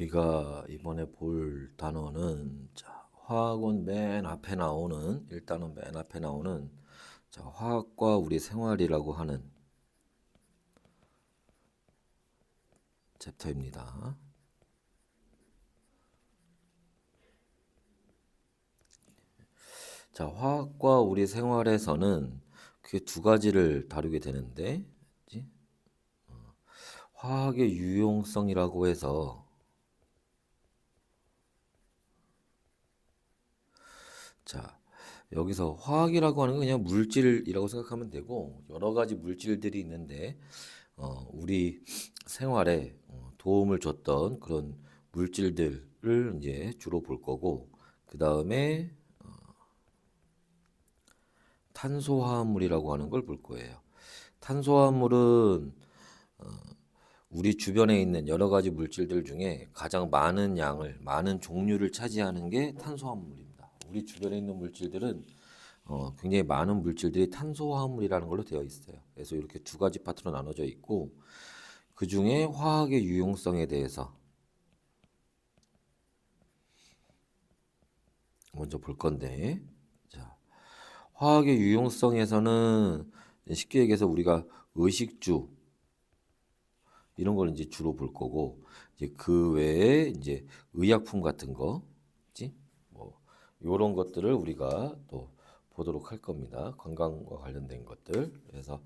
우리가 이번에 볼 단어는 화학원 맨 앞에 나오는 일단은 맨 앞에 나오는 화학과 우리 생활이라고 하는 챕터입니다. 화학과 우리 생활에서는 그게 두 가지를 다루게 되는데, 그치? 화학의 유용성이라고 해서 여기서 화학이라고 하는 건 그냥 물질이라고 생각하면 되고, 여러 가지 물질들이 있는데 우리 생활에 도움을 줬던 그런 물질들을 이제 주로 볼 거고, 그 다음에 탄소화합물이라고 하는 걸 볼 거예요. 탄소화합물은 우리 주변에 있는 여러 가지 물질들 중에 가장 많은 양을, 많은 종류를 차지하는 게 탄소화합물입니다. 우리 주변에 있는 물질들은 굉장히 많은 물질들이 탄소화합물이라는 걸로 되어 있어요. 그래서 이렇게 두 가지 파트로 나눠져 있고, 그 중에 화학의 유용성에 대해서 먼저 볼 건데, 화학의 유용성에서는 쉽게 얘기해서 우리가 의식주 이런 걸 이제 주로 볼 거고, 이제 그 외에 이제 의약품 같은 거, 지 뭐 이런 것들을 우리가 또 보도록 할 겁니다. 건강과 관련된 것들. 그래서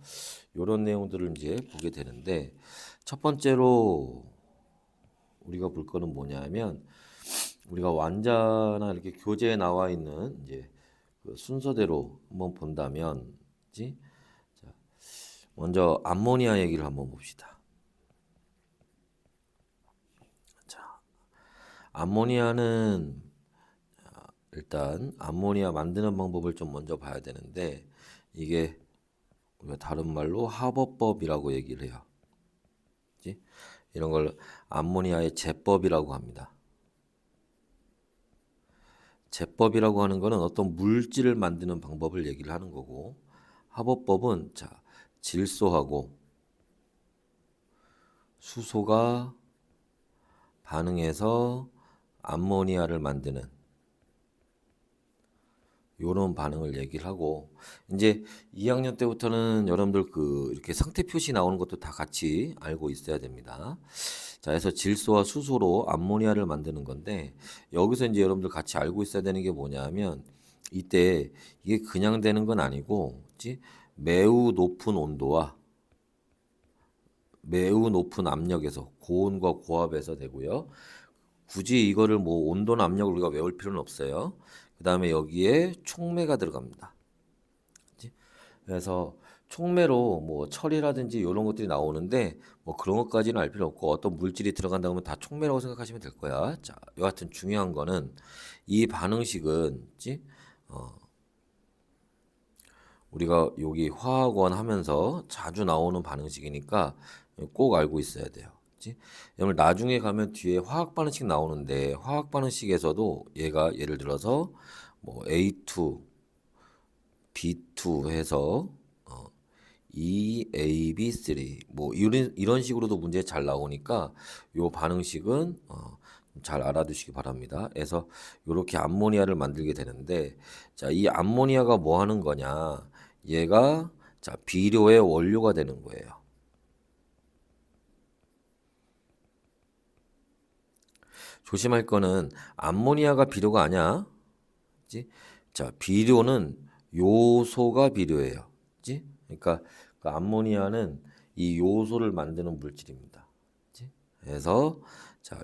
이런 내용들을 이제 보게 되는데, 첫 번째로 우리가 볼 거는 뭐냐면, 우리가 완자나 이렇게 교재에 나와 있는 이제 그 순서대로 한번 본다면, 지 먼저 암모니아 얘기를 한번 봅시다. 암모니아는 일단 암모니아 만드는 방법을 좀 먼저 봐야 되는데, 이게 우리가 다른 말로 하버법이라고 얘기를 해요. 그치? 이런 걸 암모니아의 제법이라고 합니다. 제법이라고 하는 거는 어떤 물질을 만드는 방법을 얘기를 하는 거고, 하버법은 질소하고 수소가 반응해서 암모니아를 만드는 요런 반응을 얘기를 하고, 이제 2학년 때부터는 여러분들 그 이렇게 상태 표시 나오는 것도 다 같이 알고 있어야 됩니다. 그래서 질소와 수소로 암모니아를 만드는 건데, 여기서 이제 여러분들 같이 알고 있어야 되는 게 뭐냐면, 이때 이게 그냥 되는 건 아니고, 그치? 매우 높은 온도와 매우 높은 압력에서, 고온과 고압에서 되고요. 굳이 이거를 뭐 온도나 압력을 우리가 외울 필요는 없어요. 그 다음에 여기에 촉매가 들어갑니다. 그치? 그래서 촉매로 뭐 철이라든지 이런 것들이 나오는데, 뭐 그런 것까지는 알 필요 없고, 어떤 물질이 들어간다 면 다 촉매라고 생각하시면 될 거야. 여하튼 중요한 거는 이 반응식은, 그치? 우리가 여기 화학원 하면서 자주 나오는 반응식이니까 꼭 알고 있어야 돼요. 그치? 여러분 나중에 가면 뒤에 화학 반응식 나오는데, 화학 반응식에서도 얘가 예를 들어서 뭐 A2, B2 해서 EAB3 뭐 이런 식으로도 문제 잘 나오니까 요 반응식은 잘 알아두시기 바랍니다. 그래서 이렇게 암모니아를 만들게 되는데, 이 암모니아가 뭐 하는 거냐? 얘가 비료의 원료가 되는 거예요. 조심할 거는 암모니아가 비료가 아니야. 그치? 비료는 요소가 비료예요. 그치? 그러니까 그 암모니아는 이 요소를 만드는 물질입니다. 그치? 그래서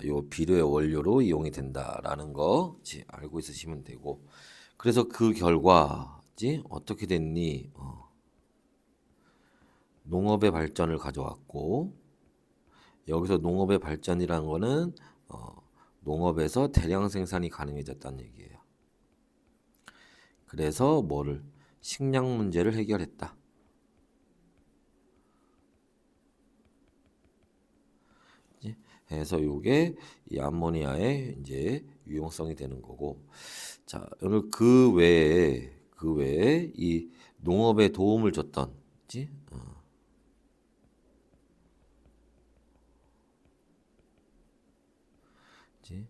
요 비료의 원료로 이용이 된다라는 거 알고 있으시면 되고, 그래서 그 결과 어떻게 됐니? 농업의 발전을 가져왔고, 여기서 농업의 발전이라는 거는 농업에서 대량 생산이 가능해졌다는 얘기예요. 그래서 뭐를 식량 문제를 해결했다. 그래서 요게 이 암모니아의 이제 유용성이 되는 거고, 오늘 그 외에 이 농업에 도움을 줬던, 그치? 그치?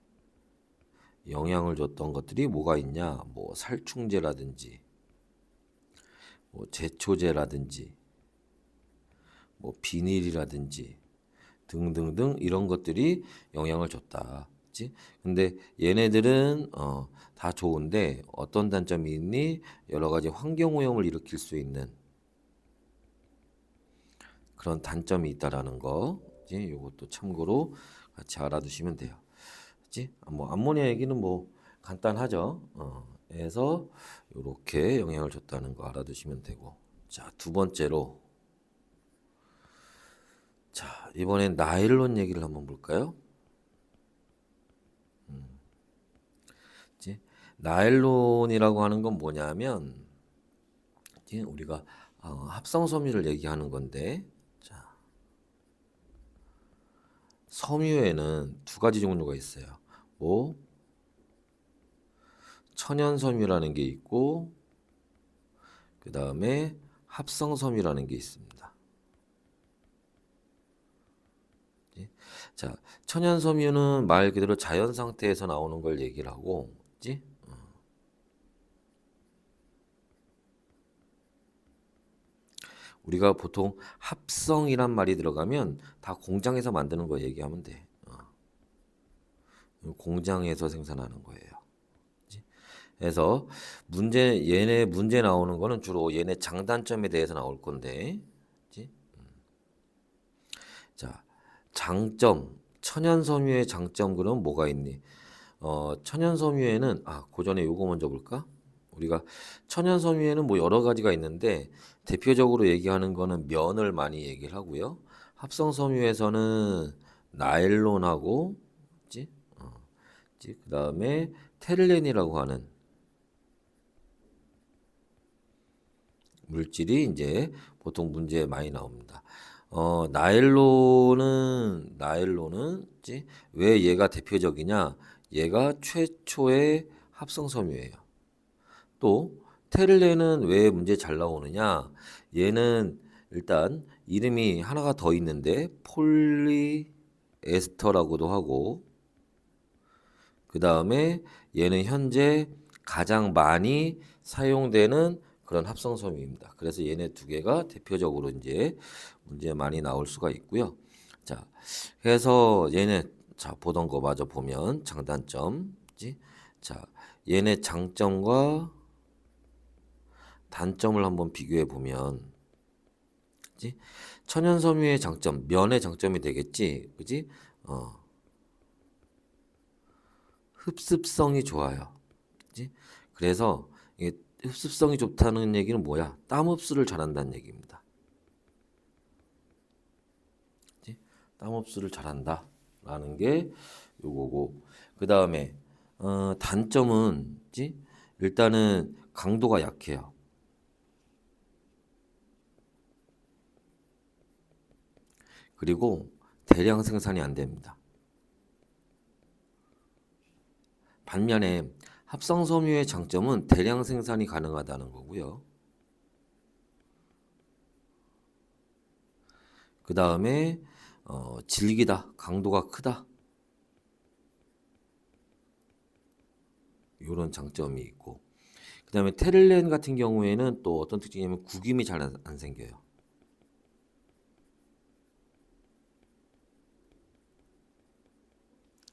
영향을 줬던 것들이 뭐가 있냐? 뭐 살충제라든지, 뭐 제초제라든지, 뭐 비닐이라든지 등등등 이런 것들이 영향을 줬다. 그치? 근데 얘네들은 다 좋은데 어떤 단점이 있니? 여러 가지 환경 오염을 일으킬 수 있는 그런 단점이 있다라는 거. 그치? 요것도 참고로 같이 알아두시면 돼요. 그치? 뭐 암모니아 얘기는 뭐 간단하죠. 그래서 요렇게 영향을 줬다는 거 알아두시면 되고. 자, 두 번째로 자, 이번엔 나일론 얘기를 한번 볼까요? 그치? 나일론이라고 하는 건 뭐냐면 그치? 우리가 합성 섬유를 얘기하는 건데 자, 섬유에는 두 가지 종류가 있어요. 뭐 천연 섬유라는 게 있고 그 다음에 합성 섬유라는 게 있습니다. 그치? 자, 천연 섬유는 말 그대로 자연 상태에서 나오는 걸 얘기를 하고 그치? 우리가 보통 합성이란 말이 들어가면 다 공장에서 만드는 거 얘기하면 돼. 공장에서 생산하는 거예요. 그치? 그래서 얘네 문제 나오는 거는 주로 얘네 장단점에 대해서 나올 건데, 그치? 자, 장점, 천연 섬유의 장점 그럼 뭐가 있니? 천연 섬유에는 그 전에 요거 먼저 볼까? 우리가 천연 섬유에는 뭐 여러 가지가 있는데 대표적으로 얘기하는 거는 면을 많이 얘기를 하고요. 합성 섬유에서는 나일론하고, 그치? 그다음에 테를렌이라고 하는 물질이 이제 보통 문제에 많이 나옵니다. 나일론은 그치? 왜 얘가 대표적이냐? 얘가 최초의 합성 섬유예요. 또 테를렌은 왜 문제 잘 나오느냐? 얘는 일단 이름이 하나가 더 있는데 폴리에스터라고도 하고 그 다음에 얘는 현재 가장 많이 사용되는 그런 합성 섬유입니다. 그래서 얘네 두 개가 대표적으로 이제 문제 많이 나올 수가 있고요. 자, 해서 얘네 자 보던 거 마저 보면 장단점지. 자, 얘네 장점과 단점을 한번 비교해 보면, 그지? 천연 섬유의 장점, 면의 장점이 되겠지, 그지? 흡습성이 좋아요. 그지? 그래서 이게 흡습성이 좋다는 얘기는 뭐야? 땀 흡수를 잘한다는 얘기입니다. 그지? 땀 흡수를 잘한다라는 게 요거고. 그 다음에 단점은 그지? 일단은 강도가 약해요. 그리고 대량 생산이 안 됩니다. 반면에 합성 섬유의 장점은 대량 생산이 가능하다는 거고요. 그 다음에 질기다, 강도가 크다. 이런 장점이 있고. 그 다음에 테를렌 같은 경우에는 또 어떤 특징이냐면 구김이 잘 안 생겨요.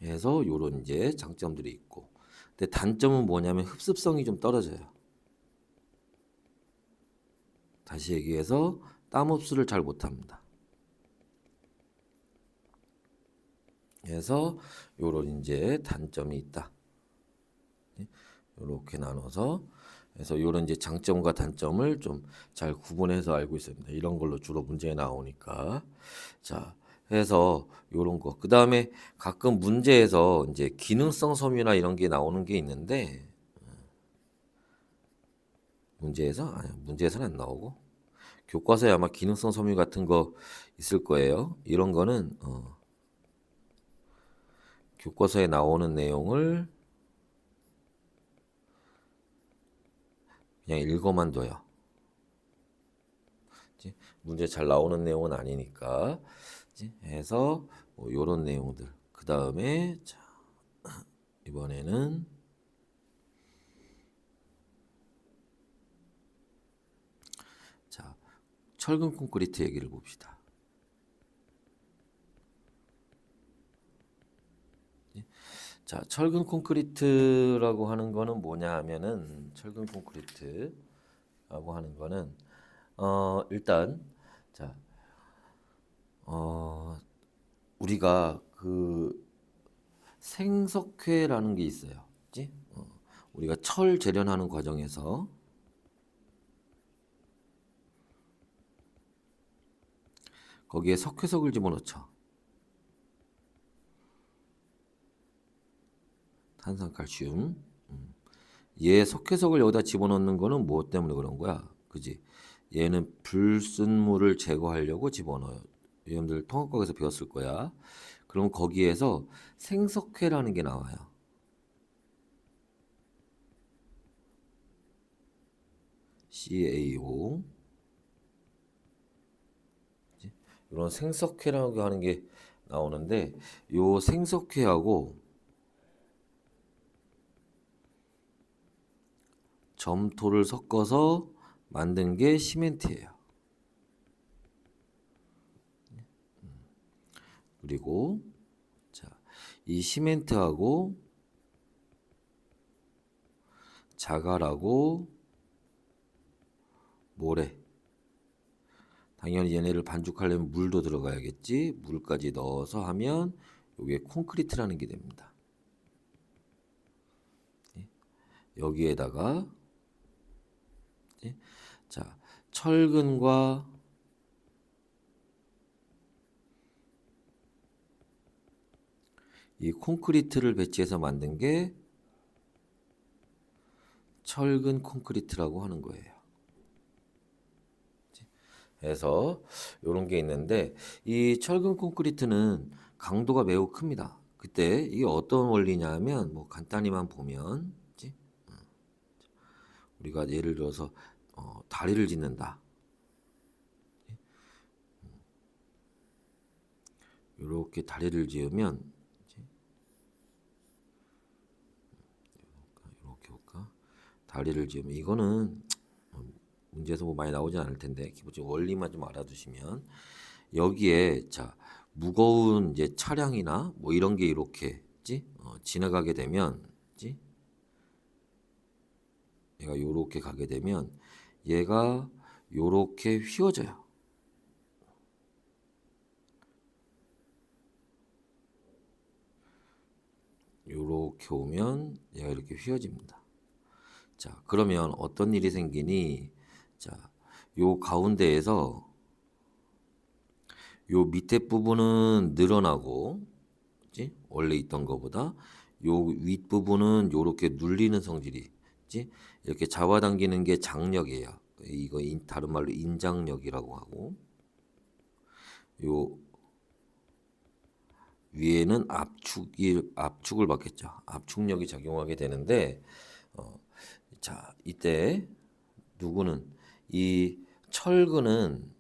그래서 이런 이제 장점들이 있고. 근데 단점은 뭐냐면 흡습성이 좀 떨어져요. 다시 얘기해서 땀 흡수를 잘 못합니다. 그래서 요런 이제 단점이 있다. 이렇게 나눠서 그래서 요런 이제 장점과 단점을 좀 잘 구분해서 알고 있습니다. 이런 걸로 주로 문제에 나오니까. 자, 해서 요런 거. 그다음에 가끔 문제에서 이제 기능성 섬유나 이런 게 나오는 게 있는데 문제에서는 안 나오고 교과서에 아마 기능성 섬유 같은 거 있을 거예요. 이런 거는 교과서에 나오는 내용을 그냥 읽어만 둬요. 문제 잘 나오는 내용은 아니니까 해서 뭐 요런 내용들 그 다음에 자 이번에는 자, 철근 콘크리트 얘기를 봅시다. 자, 철근 콘크리트라고 하는 거는 뭐냐 하면은 철근 콘크리트라고 하는 거는 일단 자, 우리가 그 생석회라는 게 있어요. 그치? 우리가 철 재련하는 과정에서 거기에 석회석을 집어넣죠. 탄산칼슘. 얘 석회석을 여기다 집어넣는 거는 뭐 때문에 그런 거야? 그지? 얘는 불순물을 제거하려고 집어넣어요. 여러분들 통합과학에서 배웠을 거야. 그럼 거기에서 생석회라는 게 나와요. CaO. 이런 생석회라고 하는 게 나오는데 요 생석회하고 점토를 섞어서 만든 게 시멘트예요. 그리고 자, 이 시멘트하고 자갈하고 모래. 당연히 얘네를 반죽하려면 물도 들어가야겠지. 물까지 넣어서 하면 이게 콘크리트라는 게 됩니다. 여기에다가 자, 철근과 이 콘크리트를 배치해서 만든 게 철근 콘크리트라고 하는 거예요. 그래서 이런 게 있는데 이 철근 콘크리트는 강도가 매우 큽니다. 그때 이게 어떤 원리냐면 뭐 간단히만 보면 우리가 예를 들어서 다리를 짓는다. 이렇게 다리를 지으면 이렇게 볼까? 다리를 지으면 이거는 문제에서 뭐 많이 나오지 않을 텐데 기본적으로 원리만 좀 알아두시면 여기에 자 무거운 이제 차량이나 뭐 이런 게 이렇게 지나가게 되면 얘가 요렇게 가게 되면 얘가 요렇게 휘어져요. 요렇게 오면 얘가 이렇게 휘어집니다. 자, 그러면 어떤 일이 생기니? 자, 요 가운데에서 요 밑에 부분은 늘어나고, 그치? 원래 있던 거보다 요 윗부분은 요렇게 눌리는 성질이, 그치? 이렇게 잡아당기는 게 장력이에요. 이거 다른 말로 인장력이라고 하고, 요 위에는 압축을 받겠죠. 압축력이 작용하게 되는데, 자, 이때 누구는 이 철근은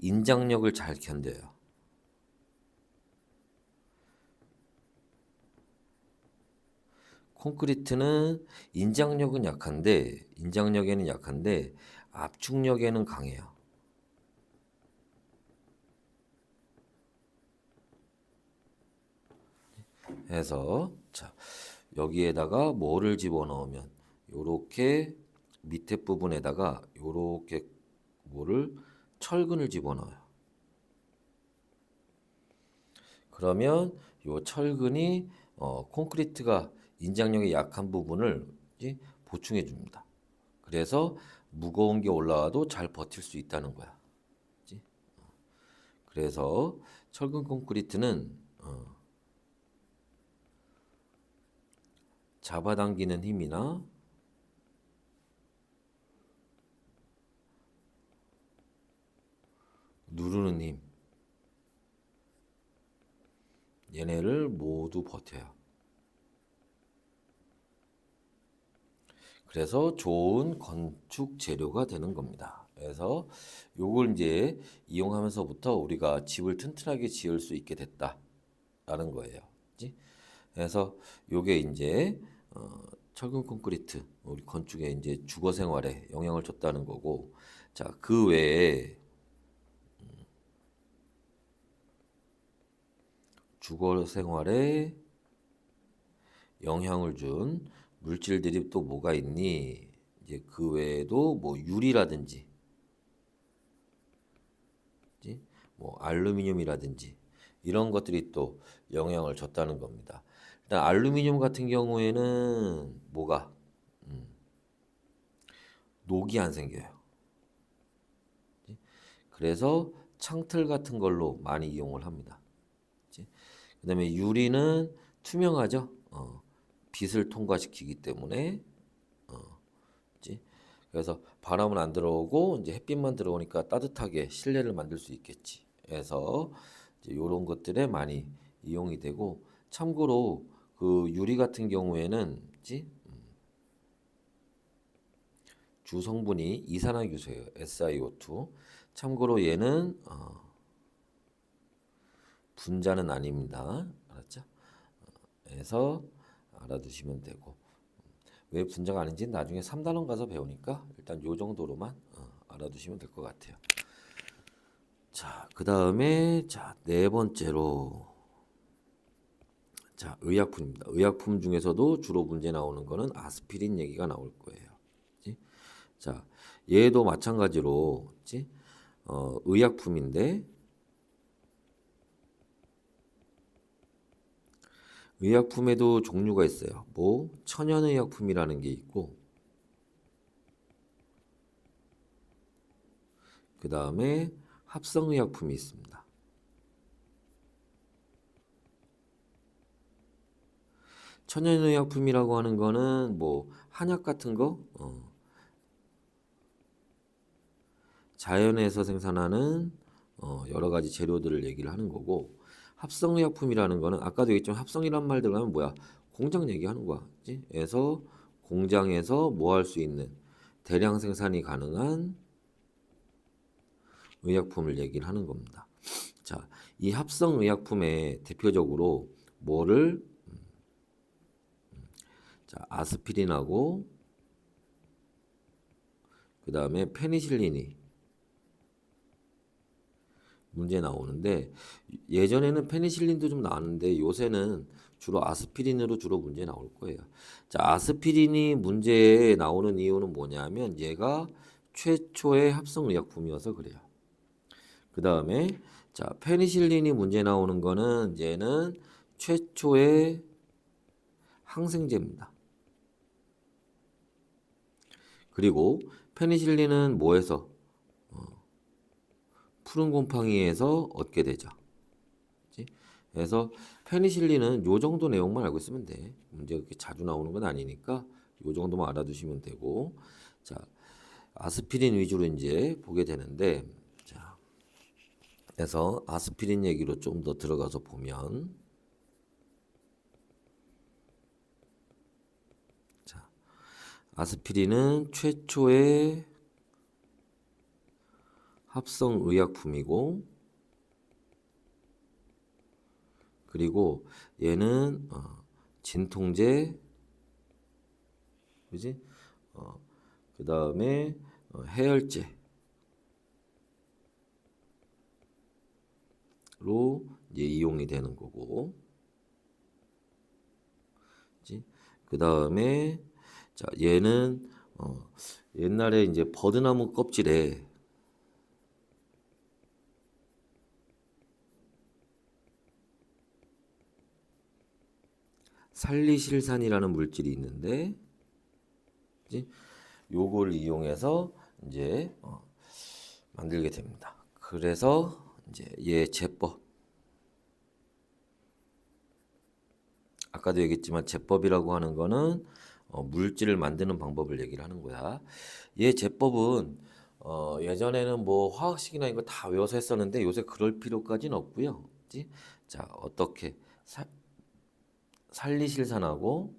인장력을 잘 견뎌요. 콘크리트는 인장력에는 약한데 압축력에는 강해요. 해서 자, 여기에다가 뭐를 집어넣으면 요렇게 밑에 부분에다가 요렇게 뭐를 철근을 집어넣어요. 그러면 요 철근이 콘크리트가 인장력이 약한 부분을 보충해 줍니다. 그래서 무거운 게 올라와도 잘 버틸 수 있다는 거야. 그래서 철근 콘크리트는 잡아당기는 힘이나 누르는 힘 얘네를 모두 버텨요. 그래서 좋은 건축 재료가 되는 겁니다. 그래서 요걸 이제 이용하면서부터 우리가 집을 튼튼하게 지을 수 있게 됐다라는 거예요. 그치? 그래서 요게 이제 철근 콘크리트 우리 건축에 이제 주거 생활에 영향을 줬다는 거고, 자, 그 외에 주거 생활에 영향을 준 물질들이 또 뭐가 있니? 이제 그 외에도 뭐 유리라든지, 그지? 뭐 알루미늄이라든지 이런 것들이 또 영향을 줬다는 겁니다. 일단 알루미늄 같은 경우에는 뭐가 녹이 안 생겨요. 그지? 그래서 창틀 같은 걸로 많이 이용을 합니다. 그지? 그다음에 유리는 투명하죠. 빛을 통과시키기 때문에, 그지? 그래서 바람은 안 들어오고 이제 햇빛만 들어오니까 따뜻하게 실내를 만들 수 있겠지. 그래서 이제 이런 것들에 많이 이용이 되고, 참고로 그 유리 같은 경우에는 그지? 주 성분이 이산화규소예요. SiO2. 참고로 얘는 분자는 아닙니다. 알았죠? 그래서 알아두시면 되고, 왜 분자가 아닌지 나중에 3단원 가서 배우니까 일단 요 정도로만 알아두시면 될 것 같아요. 자, 그 다음에 자, 네 번째로 자, 의약품입니다. 의약품 중에서도 주로 문제 나오는 거는 아스피린 얘기가 나올 거예요. 그치? 자, 얘도 마찬가지로 그치? 의약품인데 의약품에도 종류가 있어요. 뭐 천연의약품이라는 게 있고, 그 다음에 합성의약품이 있습니다. 천연의약품이라고 하는 거는 뭐 한약 같은 거 자연에서 생산하는 여러 가지 재료들을 얘기를 하는 거고, 합성의약품이라는 거는 아까도 얘기했지만 합성이란 말 들어가면 뭐야? 공장 얘기하는 거야. 그치? 그래서 공장에서 뭐 할 수 있는 대량 생산이 가능한 의약품을 얘기를 하는 겁니다. 자, 이 합성의약품에 대표적으로 뭐를 자, 아스피린하고 그 다음에 페니실린이 문제 나오는데, 예전에는 페니실린도 좀 나왔는데 요새는 주로 아스피린으로 주로 문제 나올 거예요. 자, 아스피린이 문제에 나오는 이유는 뭐냐면 얘가 최초의 합성의약품이어서 그래요. 그 다음에 자, 페니실린이 문제 나오는 거는 얘는 최초의 항생제입니다. 그리고 페니실린은 뭐에서 푸른 곰팡이에서 얻게 되죠. 그치? 그래서 페니실린은 요 정도 내용만 알고 있으면 돼. 문제 그렇게 자주 나오는 건 아니니까 요 정도만 알아두시면 되고, 자, 아스피린 위주로 이제 보게 되는데, 자, 그래서 아스피린 얘기로 좀 더 들어가서 보면, 자, 아스피린은 최초의 합성 의약품이고, 그리고 얘는 진통제, 그지? 그 다음에 해열제로 이제 이용이 되는 거고, 그지? 그 다음에 자, 얘는 옛날에 이제 버드나무 껍질에 살리실산이라는 물질이 있는데, 그지? 요걸 이용해서 이제 만들게 됩니다. 그래서 이제 얘 제법, 아까도 얘기했지만 제법이라고 하는 거는 물질을 만드는 방법을 얘기를 하는 거야. 얘 제법은 예전에는 뭐 화학식이나 이거 다 외워서 했었는데 요새 그럴 필요까지는 없고요. 그치? 자, 어떻게 살리실산하고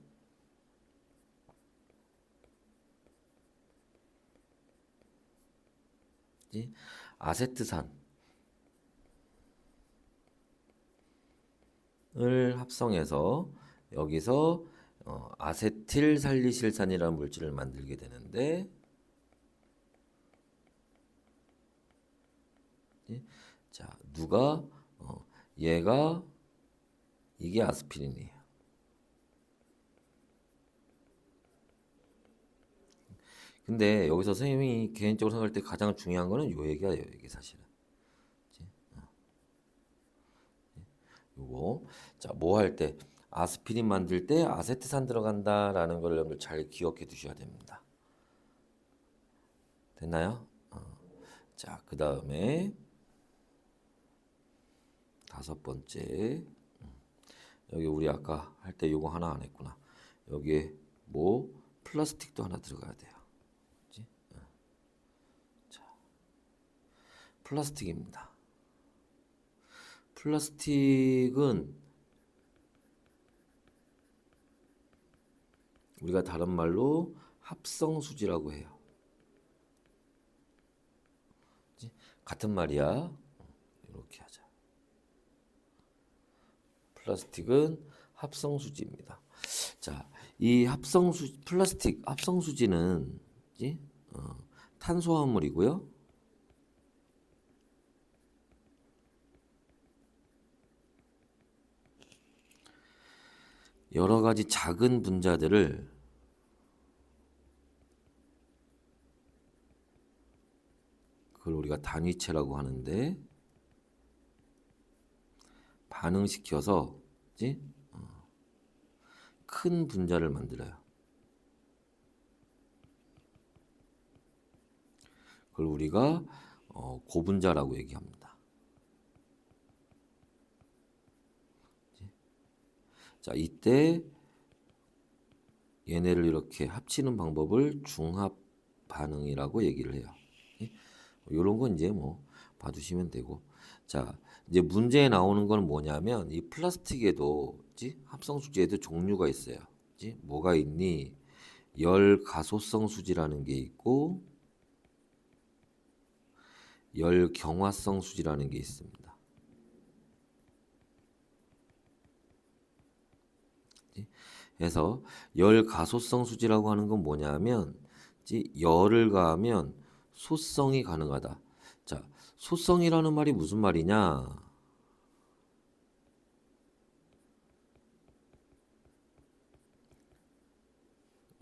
그치? 아세트산을 합성해서 여기서 아세틸 살리실산이라는 물질을 만들게 되는데, 자, 얘가 이게 아스피린이에요. 근데 여기서 선생님이 개인적으로 생각할 때 가장 중요한 거는 요 얘기야, 요 얘기 사실은. 요거. 자, 뭐 할 때? 아스피린 만들 때 아세트산 들어간다라는 걸 여러분들 잘 기억해 두셔야 됩니다. 됐나요? 자, 그 다음에 5번째. 여기 우리 아까 할 때 요거 하나 안 했구나. 여기에 뭐 플라스틱도 하나 들어가야 돼요. 그치? 자, 플라스틱입니다. 플라스틱은 우리가 다른 말로 합성수지라고 해요. 그치? 같은 말이야. 이렇게 하자. 플라스틱은 합성수지입니다. 자, 이 플라스틱 합성수지는 탄소화물이고요. 여러 가지 작은 분자들을 그걸 우리가 단위체라고 하는데 반응시켜서 큰 분자를 만들어요. 그걸 우리가 고분자라고 얘기합니다. 자, 이때 얘네를 이렇게 합치는 방법을 중합 반응이라고 얘기를 해요. 이런 건 이제 뭐 봐두시면 되고. 자, 이제 문제에 나오는 건 뭐냐면 이 플라스틱에도 합성 수지에도 종류가 있어요. 뭐가 있니? 열 가소성 수지라는 게 있고 열 경화성 수지라는 게 있습니다. 그래서 열 가소성 수지라고 하는 건 뭐냐면 열을 가하면 소성이 가능하다. 자, 소성이라는 말이 무슨 말이냐?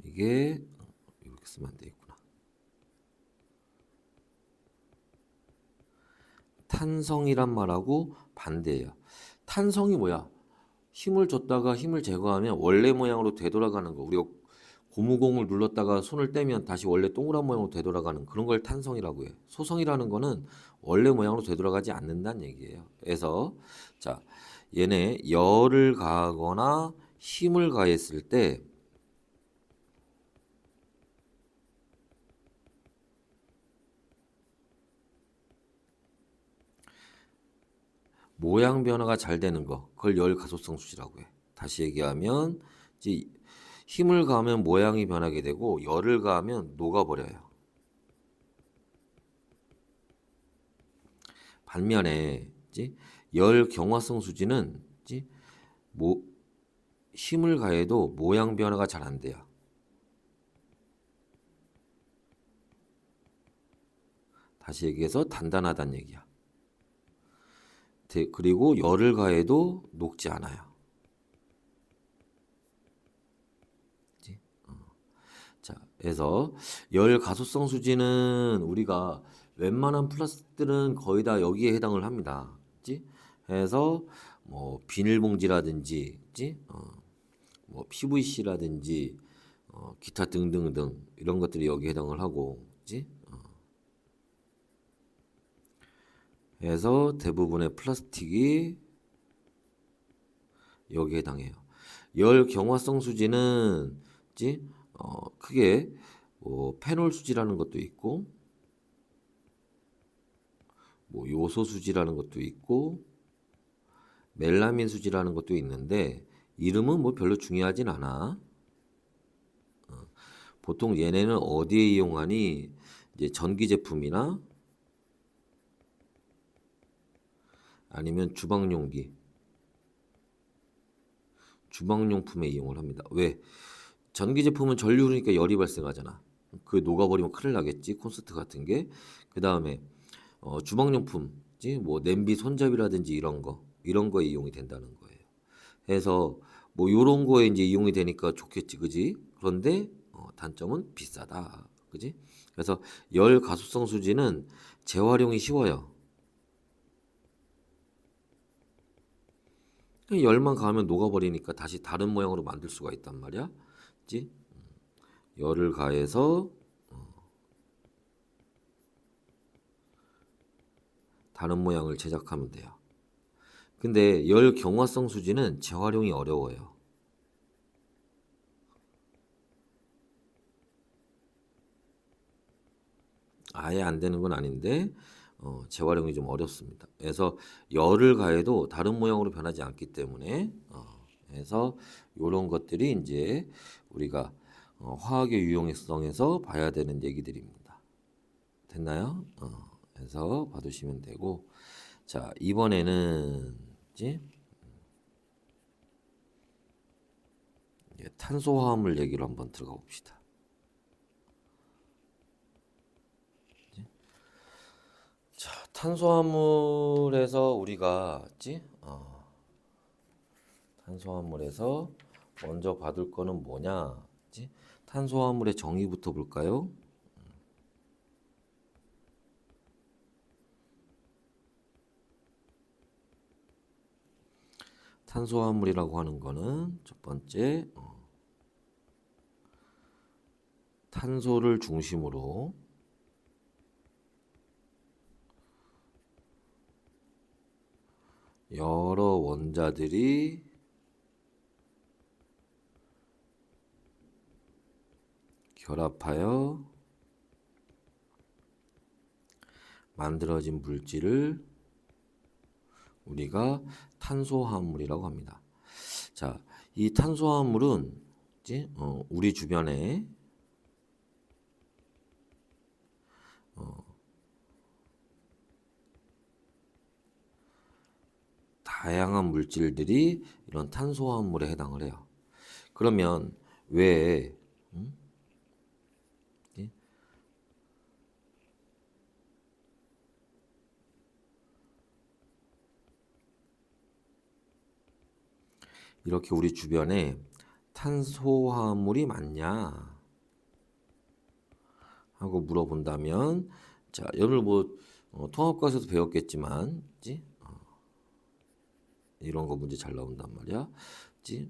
이게 이렇게 쓰면 안 되겠구나. 탄성이란 말하고 반대예요. 탄성이 뭐야? 힘을 줬다가 힘을 제거하면 원래 모양으로 되돌아가는 거. 우리가 고무공을 눌렀다가 손을 떼면 다시 원래 동그란 모양으로 되돌아가는 그런 걸 탄성이라고 해요. 소성이라는 거는 원래 모양으로 되돌아가지 않는다는 얘기예요. 그래서 자, 얘네 열을 가하거나 힘을 가했을 때 모양 변화가 잘 되는 거, 그걸 열 가소성 수지라고 해. 다시 얘기하면 이제 힘을 가하면 모양이 변하게 되고 열을 가하면 녹아버려요. 반면에 열 경화성 수지는 힘을 가해도 모양 변화가 잘 안 돼요. 다시 얘기해서 단단하다는 얘기야. 그리고 열을 가해도 녹지 않아요. 자, 그래서 열 가소성 수지는 우리가 웬만한 플라스틱들은 거의 다 여기에 해당을 합니다. 그래서 뭐 비닐봉지라든지, 뭐 PVC라든지, 기타 등등등 이런 것들이 여기에 해당을 하고, 그래서 대부분의 플라스틱이 여기에 해당해요. 열 경화성 수지는 크게 페놀 수지라는 것도 있고 뭐 요소 수지라는 것도 있고 멜라민 수지라는 것도 있는데 이름은 뭐 별로 중요하진 않아. 보통 얘네는 어디에 이용하니? 이제 전기 제품이나 아니면 주방용품에 이용을 합니다. 왜? 전기 제품은 전류 흐르니까 열이 발생하잖아. 그 녹아버리면 큰일 나겠지. 콘센트 같은 게. 그 다음에 주방용품지 뭐 냄비 손잡이라든지 이런 거에 이용이 된다는 거예요. 그래서 뭐 요런 거에 이제 이용이 되니까 좋겠지, 그지? 그런데 단점은 비싸다, 그지? 그래서 열 가속성 수지는 재활용이 쉬워요. 열만 가하면 녹아버리니까 다시 다른 모양으로 만들 수가 있단 말이야, 그지? 열을 가해서 다른 모양을 제작하면 돼요. 근데 열 경화성 수지는 재활용이 어려워요. 아예 안 되는 건 아닌데 재활용이 좀 어렵습니다. 그래서 열을 가해도 다른 모양으로 변하지 않기 때문에 그래서 이런 것들이 이제 우리가 화학의 유용성에서 봐야 되는 얘기들입니다. 됐나요? 그래서 봐두시면 되고, 자 이번에는 이제 탄소화합물 얘기로 한번 들어가 봅시다. 자, 탄소화물에서 우리가 탄소화물에서 먼저 받을 거는 뭐냐? 탄소화물의 정의부터 볼까요? 탄소화물이라고 하는 거는 첫 번째 탄소를 중심으로 여러 원자들이 결합하여 만들어진 물질을 우리가 탄소화합물이라고 합니다. 자, 이 탄소화합물은 우리 주변에 다양한 물질들이 이런 탄소화합물에 해당을 해요. 그러면 왜 이렇게 우리 주변에 탄소화물이 많냐 하고 물어본다면, 자, 여러분 뭐 통합과에서도 배웠겠지만, 이런 거 문제 잘 나온단 말이야.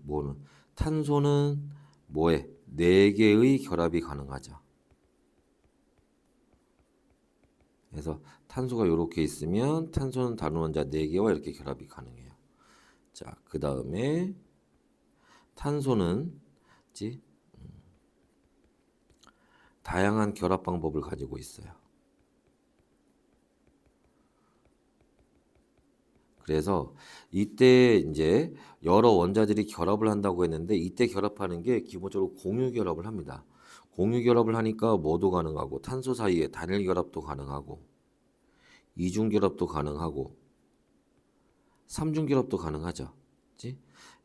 뭐는 탄소는 뭐에 4개의 결합이 가능하죠. 그래서 탄소가 이렇게 있으면 탄소는 다른 원자 4개와 이렇게 결합이 가능해요. 자, 그 다음에 탄소는 다양한 결합 방법을 가지고 있어요. 그래서 이때 이제 여러 원자들이 결합을 한다고 했는데, 이때 결합하는 게 기본적으로 공유 결합을 합니다. 공유 결합을 하니까 뭐도 가능하고, 탄소 사이에 단일 결합도 가능하고, 이중 결합도 가능하고, 삼중 결합도 가능하죠.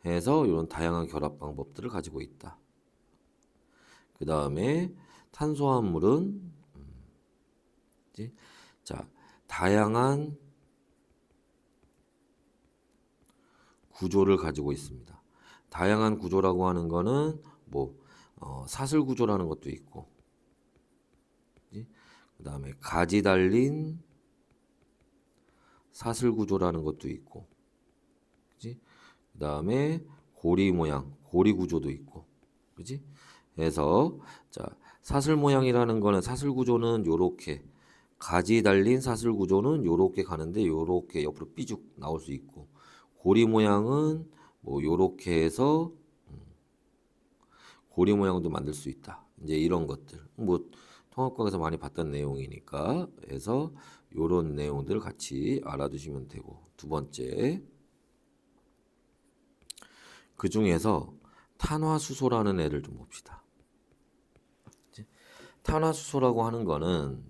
해서 이런 다양한 결합 방법들을 가지고 있다. 그 다음에 탄소화물은 자, 다양한 구조를 가지고 있습니다. 다양한 구조라고 하는 거는 뭐 사슬 구조라는 것도 있고, 그 다음에 가지 달린 사슬 구조라는 것도 있고, 그 다음에 고리 모양, 고리 구조도 있고, 그지? 그래서 자, 사슬 모양이라는 거는, 사슬 구조는 요렇게, 가지 달린 사슬 구조는 요렇게 가는데 요렇게 옆으로 삐죽 나올 수 있고, 고리 모양은 뭐 요렇게 해서 고리 모양도 만들 수 있다. 이제 이런 것들 뭐 통합과에서 많이 봤던 내용이니까, 해서 요런 내용들 같이 알아두시면 되고, 두 번째, 그 중에서 탄화수소라는 애를 좀 봅시다. 탄화수소라고 하는 거는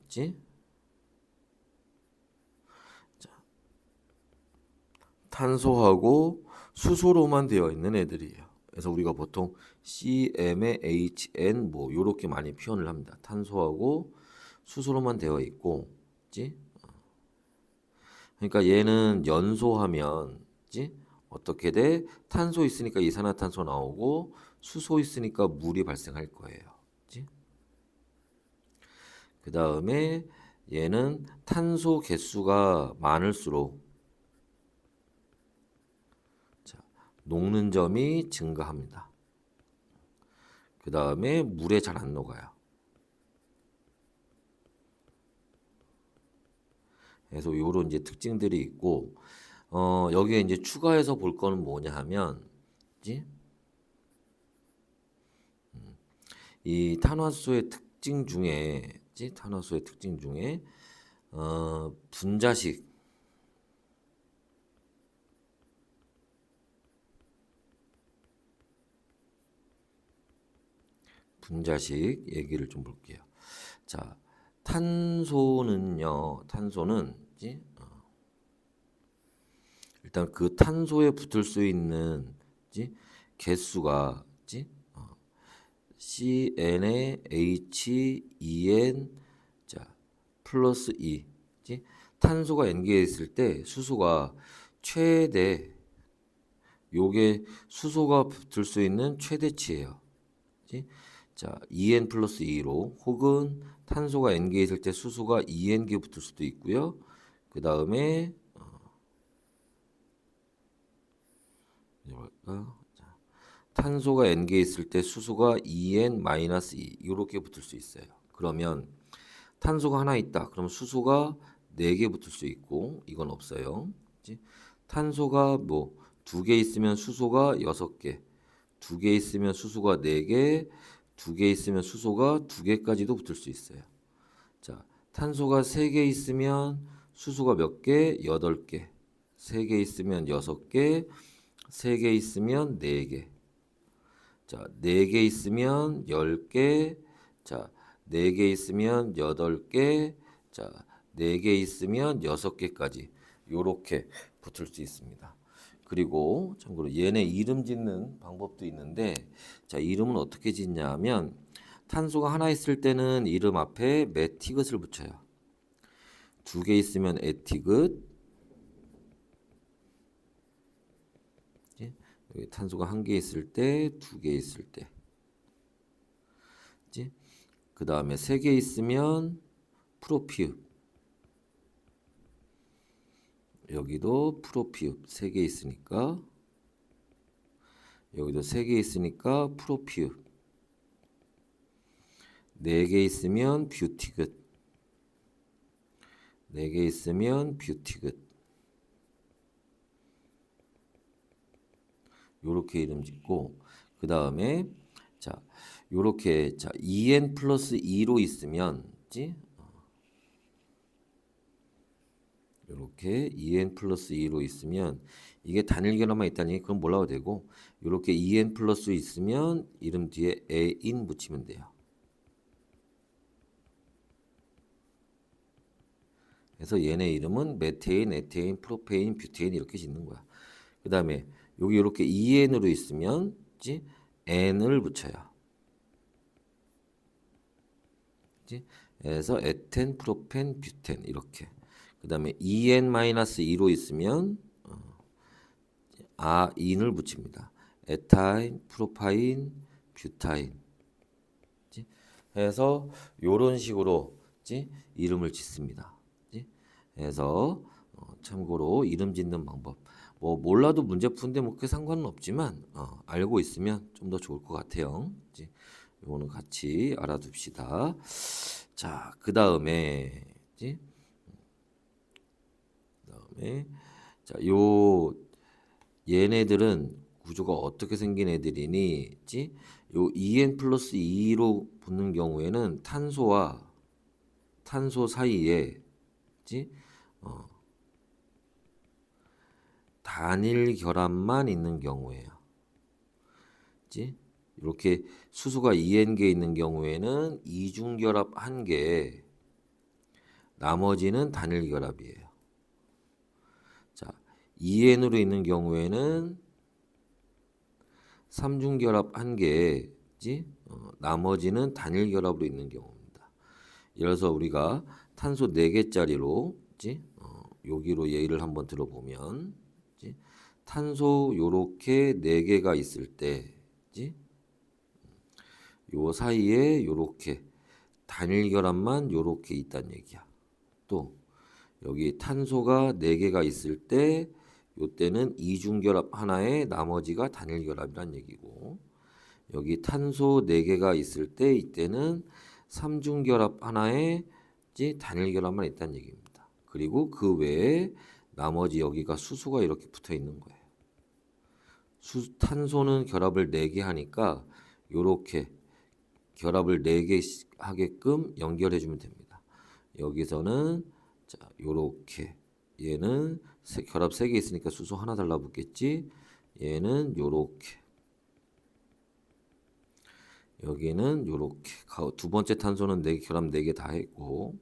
탄소하고 수소로만 되어 있는 애들이에요. 그래서 우리가 보통 CM에 HN 뭐 요렇게 많이 표현을 합니다. 탄소하고 수소로만 되어 있고, 그지? 그러니까 얘는 연소하면, 그지? 어떻게 돼? 탄소 있으니까 이산화탄소 나오고 수소 있으니까 물이 발생할 거예요. 그지? 그 다음에 얘는 탄소 개수가 많을수록 자, 녹는 점이 증가합니다. 그 다음에 물에 잘 안 녹아요. 그래서 요런 이제 특징들이 있고, 여기에 이제 추가해서 볼 거는 뭐냐 하면, 그지? 이 탄화수소의 특징 중에, 그지? 탄화수소의 특징 중에, 분자식, 분자식 얘기를 좀 볼게요. 자, 탄소는요, 탄소는, 그지? 일단 그 탄소에 붙을 수 있는, 그지? 개수가, 그지? CN에 H2N 자 플러스 2 그지? 탄소가 N개에 있을 때 수소가 최대 요게 수소가 붙을 수 있는 최대치예요. 그지? 자 2N 플러스 2로 혹은 탄소가 N개에 있을 때 수소가 2N개 붙을 수도 있고요. 그 다음에 탄소가 N개 있을 때 수소가 2N-2 이렇게 붙을 수 있어요. 그러면 탄소가 하나 있다. 그럼 수소가 4개 붙을 수 있고 이건 없어요. 그치? 탄소가 뭐 2개 있으면 수소가 6개, 2개 있으면 수소가 4개, 2개 있으면 수소가 2개까지도 붙을 수 있어요. 자, 탄소가 3개 있으면 수소가 몇 개? 8개. 3개 있으면 6개, 3개 있으면 4개. 자, 4개 있으면 10개. 자, 4개 있으면 8개. 자, 4개 있으면 6개까지 요렇게 붙을 수 있습니다. 그리고 참고로 얘네 이름 짓는 방법도 있는데 자, 이름은 어떻게 짓냐면 탄소가 하나 있을 때는 이름 앞에 메티귿을 붙여요. 2개 있으면 에티귿. 여기 탄소가 1개 있을 때, 2개 있을 때. 그 다음에 3개 있으면 프로피읍. 여기도 프로피읍 3개 있으니까 여기도 3개 있으니까 프로피읍. 4개 있으면 뷰티귿. 4개 있으면 뷰티귿. 요렇게 이름 짓고 그 다음에 자 요렇게 자 2n 플러스 2로 있으면 요렇게 2n 플러스 2로 있으면 이게 단일 결합만 있다니 그럼 몰라도 되고 요렇게 2n 플러스 있으면 이름 뒤에 a인 붙이면 돼요. 그래서 얘네 이름은 메테인, 에테인, 프로페인, 뷰테인 이렇게 짓는 거야. 그 다음에 여기 이렇게 2n으로 있으면 n을 붙여요. 그래서 에텐, 프로펜, 뷰텐 이렇게. 그 다음에 2n-2로 있으면 인을 붙입니다. 에타인, 프로파인, 뷰타인. 해서 요런 식으로 이름을 짓습니다. 그래서 참고로 이름 짓는 방법 뭐 몰라도 문제 푸는데 뭐 크게 상관은 없지만 알고 있으면 좀 더 좋을 것 같아요. 이거는 같이 알아둡시다. 자, 그 다음에 자, 요 얘네들은 구조가 어떻게 생긴 애들이니? 요 2n 플러스 2로 붙는 경우에는 탄소와 탄소 사이에 단일 결합만 있는 경우에요. 이렇게 수소가 2n개 있는 경우에는 이중 결합 1개, 나머지는 단일 결합이에요. 자, 2n으로 있는 경우에는 삼중결합 한 개지 나머지는 단일 결합으로 있는 경우입니다. 이래서 우리가 탄소 4개짜리로 여기로 예를 한번 들어보면 탄소 요렇게 4개가 있을 때 요 사이에 요렇게 단일 결합만 요렇게 있다는 얘기야. 또 여기 탄소가 4개가 있을 때 요때는 이중결합 하나에 나머지가 단일 결합이란 얘기고, 여기 탄소 4개가 있을 때 이때는 삼중결합 하나에 단일 결합만 있다는 얘기입니다. 그리고 그 외에 나머지 여기가 수소가 이렇게 붙어 있는 거예요. 탄소는 결합을 4개 하니까 요렇게 결합을 4개 하게끔 연결해 주면 됩니다. 여기서는 자, 요렇게 얘는 결합 3개 있으니까 수소 하나 달라붙겠지. 얘는 요렇게, 여기는 요렇게, 두 번째 탄소는 결합 4개 다 했고,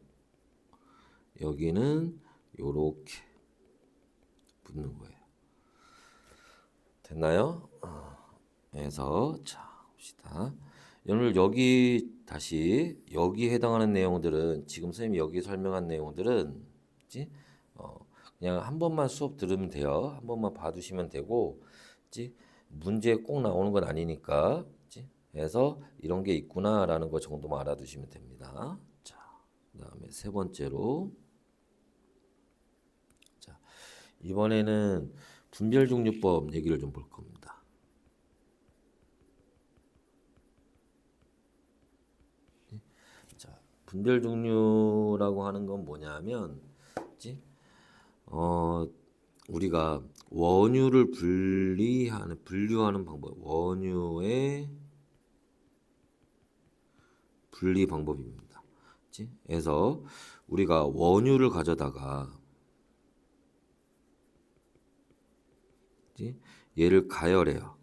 여기는 요렇게 붙는 거예요. 됐나요? 그래서 자 봅시다. 오늘 여기 다시 여기 해당하는 내용들은 지금 선생님이 여기 설명한 내용들은 그냥 한 번만 수업 들으면 돼요. 한 번만 봐두시면 되고, 문제 꼭 나오는 건 아니니까. 그래서 이런 게 있구나라는 거 정도만 알아두시면 됩니다. 자, 그다음에 세 번째로, 자 이번에는 분별종류법 얘기를 좀 볼 겁니다. 자, 분별종류라고 하는 건 뭐냐면, 우리가 원유를 분류하는 방법, 원유의 분리 방법입니다. 그래서 우리가 원유를 가져다가 얘를 가열해요.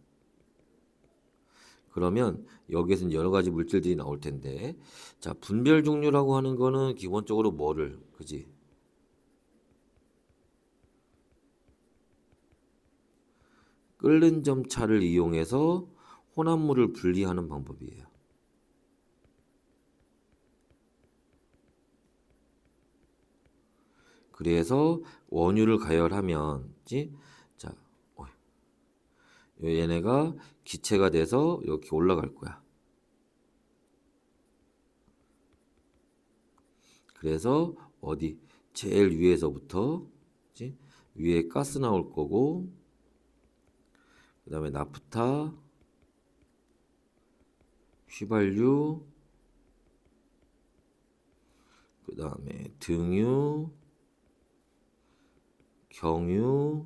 그러면 여기에서는 여러 가지 물질들이 나올 텐데, 자, 분별 종류라고 하는 거는 기본적으로 뭐를, 그지? 끓는 점차를 이용해서 혼합물을 분리하는 방법이에요. 그래서 원유를 가열하면, 자, 얘네가 기체가 돼서 이렇게 올라갈 거야. 그래서 어디 제일 위에서부터 위에 가스 나올 거고, 그 다음에 나프타, 휘발유, 그 다음에 등유, 경유,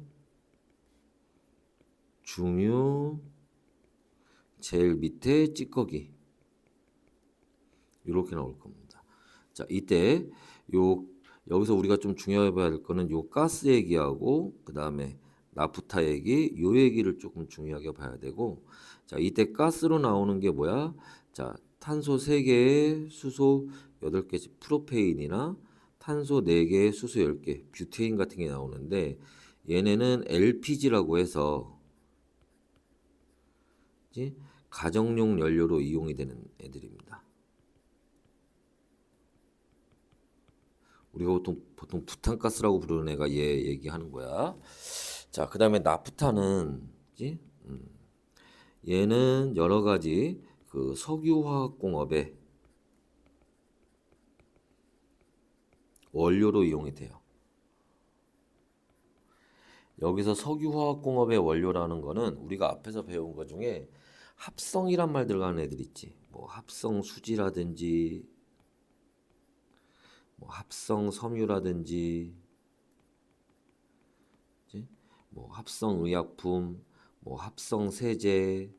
중유, 제일 밑에 찌꺼기, 이렇게 나올 겁니다. 자, 이때 여기서 우리가 좀 중요해 봐야 될 거는 요 가스 얘기하고, 그 다음에 나프타 얘기, 요 얘기를 조금 중요하게 봐야 되고, 자, 이때 가스로 나오는 게 뭐야? 자, 탄소 3개에 수소 8개 프로페인이나 탄소 4개에 수소 10개 뷰테인 같은 게 나오는데, 얘네는 LPG라고 해서 가정용 연료로 이용이 되는 애들입니다. 우리가 보통 부탄가스라고 부르는 애가 얘 얘기하는 거야. 자, 그 다음에 나프타는 얘는 여러 가지 그 석유화학공업의 원료로 이용이 돼요. 여기서 석유화학공업의 원료라는 거는 우리가 앞에서 배운 것 중에 합성이란 말 들어가는 애들 있지. 뭐 합성 수지라든지, 뭐 합성 섬유라든지, 뭐 합성 의약품, 뭐 합성 세제,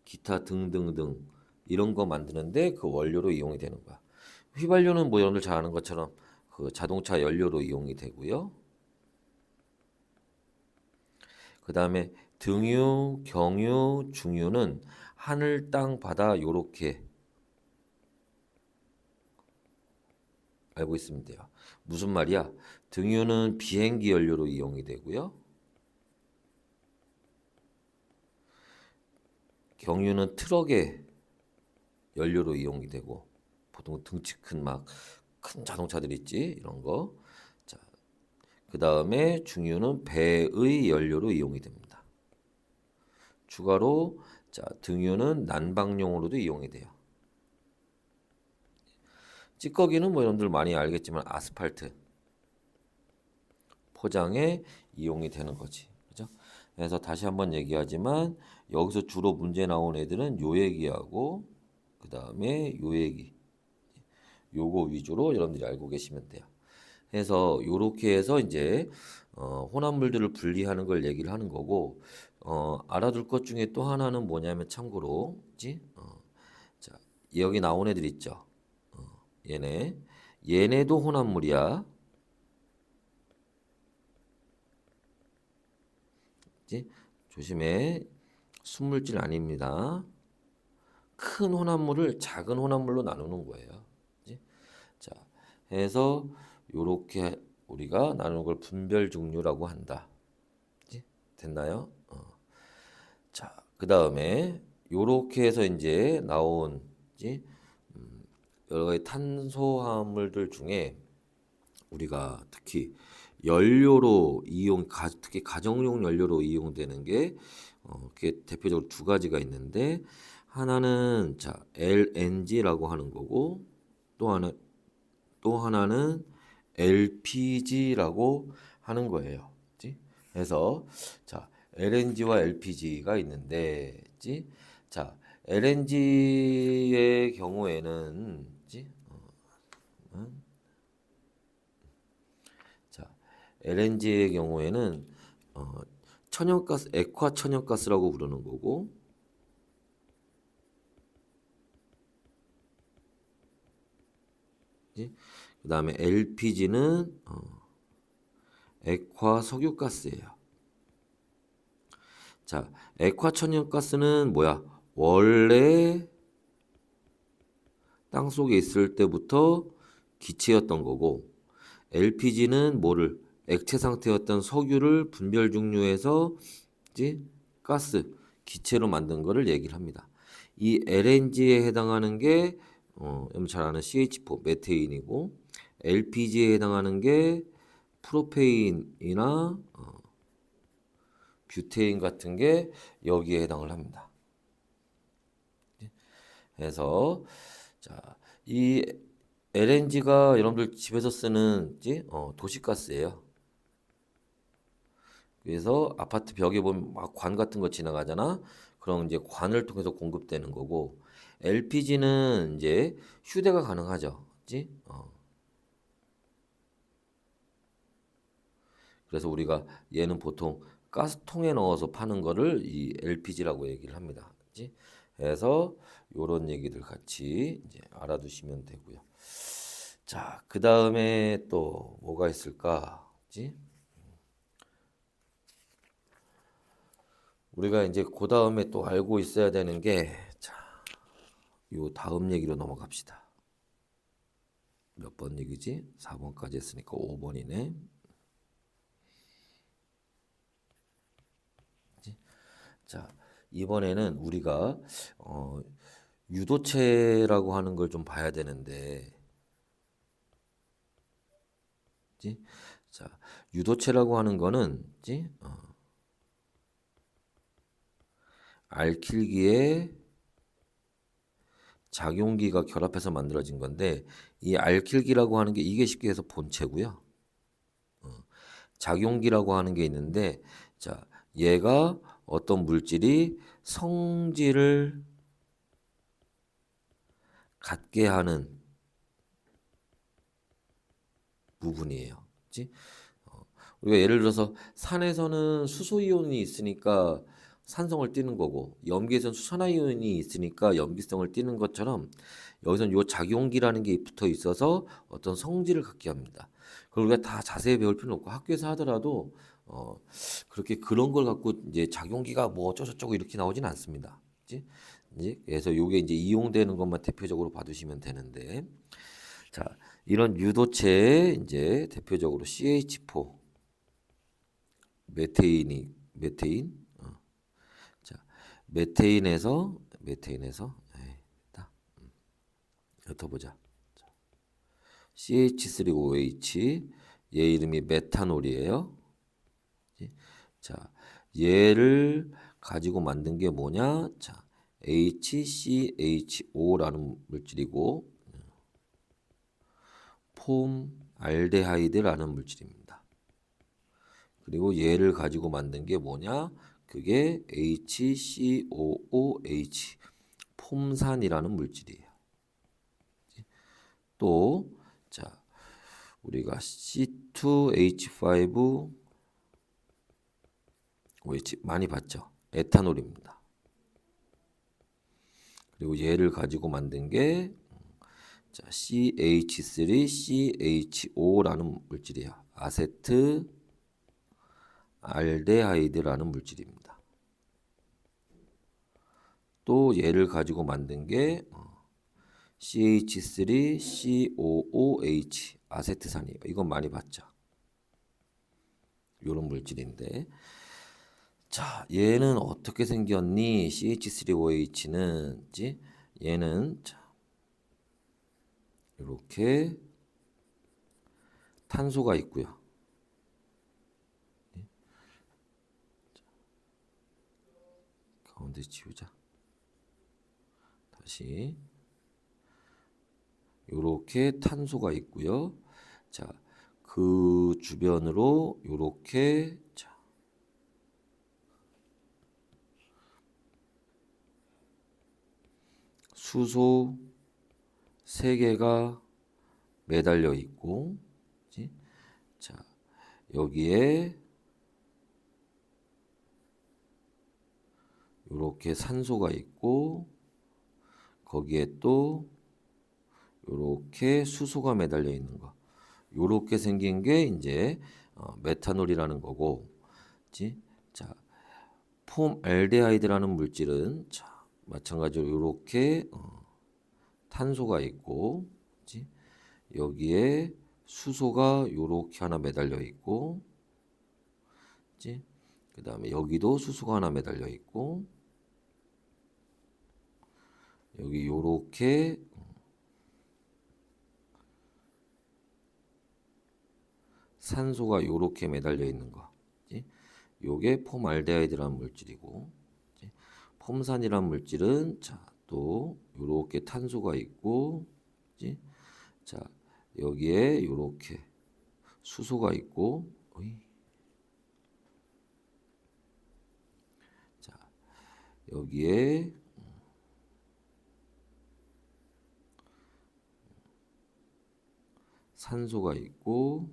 기타 등등등 이런 거 만드는데 그 원료로 이용이 되는 거야. 휘발유는 뭐 여러분들 잘 아는 것처럼 그 자동차 연료로 이용이 되고요. 그 다음에 등유, 경유, 중유는 하늘, 땅, 바다 요렇게 알고 있으면 돼요. 무슨 말이야? 등유는 비행기 연료로 이용이 되고요. 경유는 트럭의 연료로 이용이 되고, 보통 등치 큰 막 큰 자동차들 있지, 이런 거. 자, 그 다음에 중유는 배의 연료로 이용이 됩니다. 추가로 자, 등유는 난방용으로도 이용이 돼요. 찌꺼기는 뭐 여러분들 많이 알겠지만 아스팔트 포장에 이용이 되는 거지. 그죠? 그래서 다시 한번 얘기하지만 여기서 주로 문제 나온 애들은 요 얘기하고 그 다음에 요 얘기 요거 위주로 여러분들이 알고 계시면 돼요. 그래서 요렇게 해서 이제 혼합물들을 분리하는 걸 얘기를 하는 거고, 알아둘 것 중에 또 하나는 뭐냐면 참고로 자, 여기 나온 애들 있죠. 얘네도 혼합물이야. 그치? 조심해. 순물질 아닙니다. 큰 혼합물을 작은 혼합물로 나누는 거예요. 그치? 자, 해서 요렇게 우리가 나누는 걸 분별 중류라고 한다. 그치? 됐나요? 자, 그 다음에 요렇게 해서 이제 나온 그치? 여러 가지 탄소화물들 중에 우리가 특히 연료로 특히 가정용 연료로 이용되는 게 그게 대표적으로 두 가지가 있는데, 하나는 자 LNG라고 하는 거고, 또 하나는 LPG라고 하는 거예요. 그치? 그래서 자 LNG와 LPG가 있는데, 그치? 자 LNG의 경우에는 그치? 자, LNG의 경우에는 천연가스, 액화 천연가스라고 부르는 거고, 그 다음에 LPG는 액화 석유가스예요. 자, 액화 천연가스는 뭐야? 원래 땅 속에 있을 때부터 기체였던 거고, LPG는 뭐를 액체 상태였던 석유를 분별 중류해서 이제 가스, 기체로 만든 거를 얘기를 합니다. 이 LNG에 해당하는 게 여러분 잘 아는 CH4 메테인이고, LPG에 해당하는 게 프로페인이나 뷰테인 같은 게 여기에 해당을 합니다. 그래서 자, 이 LNG가 여러분들 집에서 쓰는 도시가스예요. 그래서 아파트 벽에 보면 막 관 같은 거 지나가잖아. 그럼 이제 관을 통해서 공급되는 거고, LPG는 이제 휴대가 가능하죠. 그치? 그래서 우리가 얘는 보통 가스통에 넣어서 파는 거를 이 LPG라고 얘기를 합니다. 그치? 그래서 요런 얘기들 같이 이제 알아두시면 되고요. 자, 그 다음에 또 뭐가 있을까? 그치? 우리가 이제 그 다음에 또 알고 있어야 되는 게, 자, 요 다음 얘기로 넘어갑시다. 몇 번 얘기지? 4번까지 했으니까 5번이네. 자, 이번에는 우리가 유도체라고 하는 걸 좀 봐야 되는데, 그치? 자, 유도체라고 하는 거는 그치? 알킬기에 작용기가 결합해서 만들어진 건데, 이 알킬기라고 하는 게 이게 쉽게 해서 본체고요. 작용기라고 하는 게 있는데, 자, 얘가 어떤 물질이 성질을 갖게 하는 부분이에요. 그치? 우리가 예를 들어서 산에서는 수소이온이 있으니까 산성을 띠는 거고, 염기에서는 수산화이온이 있으니까 염기성을 띠는 것처럼 여기서는 요 작용기라는 게 붙어 있어서 어떤 성질을 갖게 합니다. 그걸 우리가 다 자세히 배울 필요는 없고, 학교에서 하더라도 그렇게 그런 걸 갖고 이제 작용기가 뭐 어쩌고저쩌고 이렇게 나오진 않습니다. 그치? 이제 그래서 요게 이제 이용되는 것만 대표적으로 봐두시면 되는데, 자, 이런 유도체에 이제 대표적으로 CH4 메테인. 자, 메테인에서 있다. 흩어보자. CH3OH 얘 이름이 메탄올이에요. 자, 얘를 가지고 만든 게 뭐냐? 자, HCHO라는 물질이고 폼알데하이드라는 물질입니다. 그리고 얘를 가지고 만든 게 뭐냐? 그게 HCOOH 폼산이라는 물질이에요. 또 자, 우리가 C2H5OH 많이 봤죠? 에탄올입니다. 그리고 얘를 가지고 만든 게 자, CH3CHO라는 물질이에요. 아세트 알데하이드라는 물질입니다. 또 얘를 가지고 만든 게 CH3COOH 아세트산이에요. 이건 많이 봤죠. 이런 물질인데 자, 얘는 어떻게 생겼니? CH3OH는 얘는 자, 이렇게 탄소가 있고요. 가운데 지우자. 다시 이렇게 탄소가 있고요. 자, 그 주변으로 이렇게 자, 수소 3개가 매달려 있고, 그치? 자, 여기에 이렇게 산소가 있고, 거기에 또 이렇게 수소가 매달려 있는 거. 이렇게 생긴 게 이제 메탄올이라는 거고, 그치? 자, 폼알데하이드라는 물질은 자, 마찬가지로 이렇게 탄소가 있고, 그치? 여기에 수소가 이렇게 하나 매달려 있고, 그치? 그 다음에 여기도 수소가 하나 매달려 있고, 여기 요렇게 산소가 요렇게 매달려 있는 거. 그치? 요게 폼알데하이드라는 물질이고, 그치? 폼산이라는 물질은 자, 또 요렇게 탄소가 있고, 그치? 자, 여기에 요렇게 수소가 있고, 자, 여기에 산소가 있고,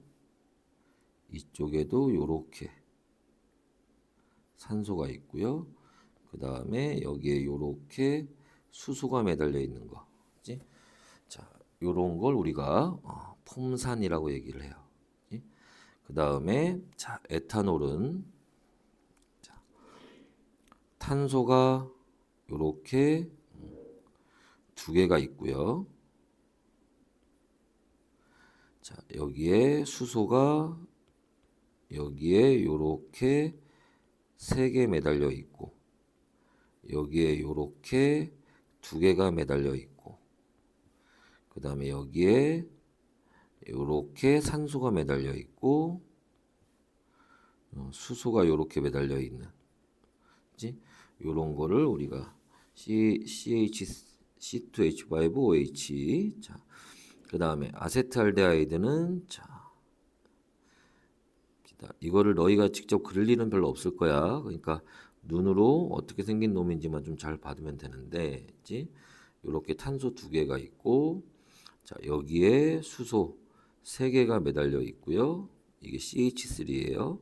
이쪽에도 요렇게 산소가 있고요. 그 다음에 여기에 요렇게 수소가 매달려 있는 거. 그치? 자, 요런 걸 우리가 폼산이라고 얘기를 해요. 그 다음에 자, 에탄올은 자, 탄소가 요렇게 2개가 있고요. 자, 여기에 수소가 여기에 요렇게 3개 매달려 있고, 여기에 요렇게 2개가 매달려 있고, 그 다음에 여기에 요렇게 산소가 매달려 있고, 수소가 요렇게 매달려 있는, 그치? 요런 거를 우리가 C2H5OH, 자, 그 다음에 아세트알데하이드는, 자, 이거를 너희가 직접 그릴 일은 별로 없을 거야. 그러니까 눈으로 어떻게 생긴 놈인지만 좀 잘 받으면 되는데, 그치? 요렇게 탄소 2개가 있고, 자, 여기에 수소 3개가 매달려 있고요. 이게 CH3예요.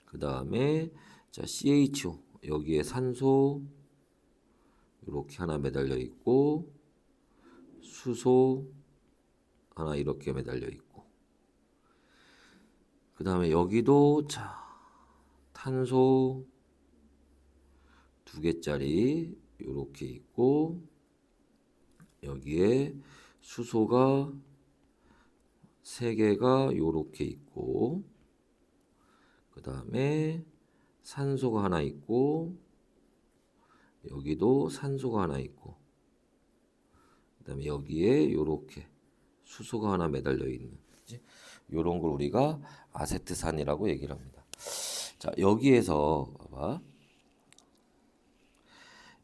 그 다음에 자, CHO 여기에 산소 이렇게 하나 매달려 있고, 수소 하나 이렇게 매달려 있고, 그 다음에 여기도 자, 탄소 2개짜리 이렇게 있고, 여기에 수소가 3개가 이렇게 있고, 그 다음에 산소가 하나 있고 여기도 산소가 하나 있고 그다음에 여기에 요렇게 수소가 하나 매달려 있는 요런 걸 우리가 아세트산이라고 얘기를 합니다. 자, 여기에서 봐봐.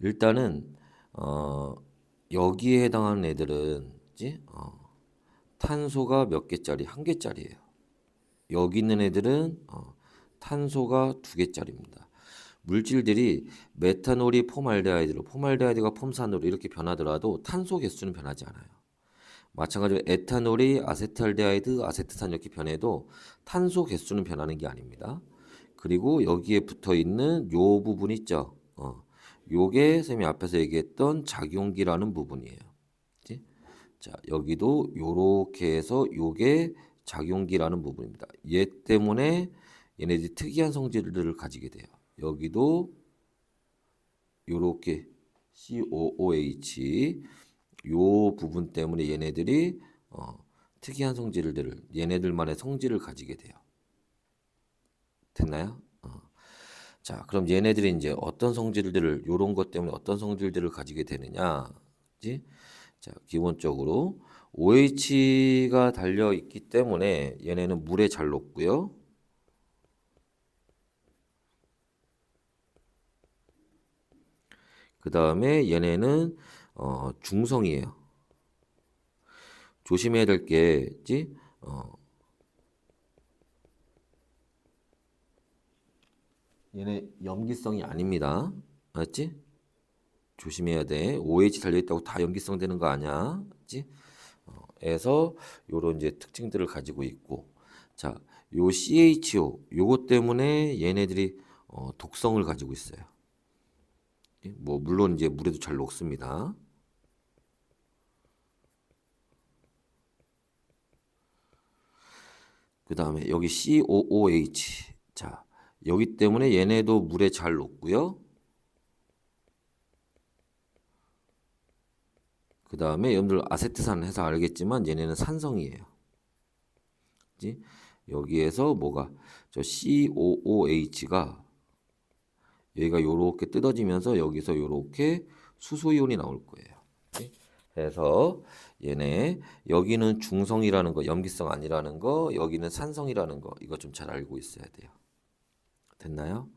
일단은 여기에 해당하는 애들은 탄소가 몇 개짜리? 한 개짜리예요. 여기 있는 애들은 탄소가 두 개짜리입니다. 물질들이 메탄올이 폼알데하이드로, 폼알데하이드가 폼산으로 이렇게 변하더라도 탄소 개수는 변하지 않아요. 마찬가지로 에탄올이 아세트알데하이드, 아세트산 이렇게 변해도 탄소 개수는 변하는 게 아닙니다. 그리고 여기에 붙어 있는 요 부분 있죠. 요게 쌤이 앞에서 얘기했던 작용기라는 부분이에요. 그치? 자, 여기도 요렇게 해서 요게 작용기라는 부분입니다. 얘 때문에 얘네들이 특이한 성질들을 가지게 돼요. 여기도 요렇게 COOH 요 부분 때문에 얘네들이 특이한 성질들을 얘네들만의 성질을 가지게 돼요. 됐나요? 자, 그럼 얘네들이 이제 어떤 성질들을 요런 것 때문에 어떤 성질들을 가지게 되느냐? 그치? 자, 기본적으로 OH가 달려 있기 때문에 얘네는 물에 잘 녹고요. 그 다음에 얘네는 중성이에요. 조심해야 될 게 있지? 얘네 염기성이 아닙니다. 알았지? 조심해야 돼. OH 달려있다고 다 염기성 되는 거 아니야. 알았지? 에서 요런 이제 특징들을 가지고 있고 자, 요 CHO 요것 때문에 얘네들이 독성을 가지고 있어요. 뭐 물론 이제 물에도 잘 녹습니다. 그 다음에 여기 COOH 자, 여기 때문에 얘네도 물에 잘 녹고요. 그 다음에 여러분들 아세트산 해서 알겠지만 얘네는 산성이에요. 그치? 여기에서 뭐가 저 COOH가 여기가 요렇게 뜯어지면서 여기서 요렇게 수소이온이 나올 거예요. 그치? 그래서 얘네 여기는 중성이라는 거, 염기성 아니라는 거, 여기는 산성이라는 거 이거 좀 잘 알고 있어야 돼요. 됐나요?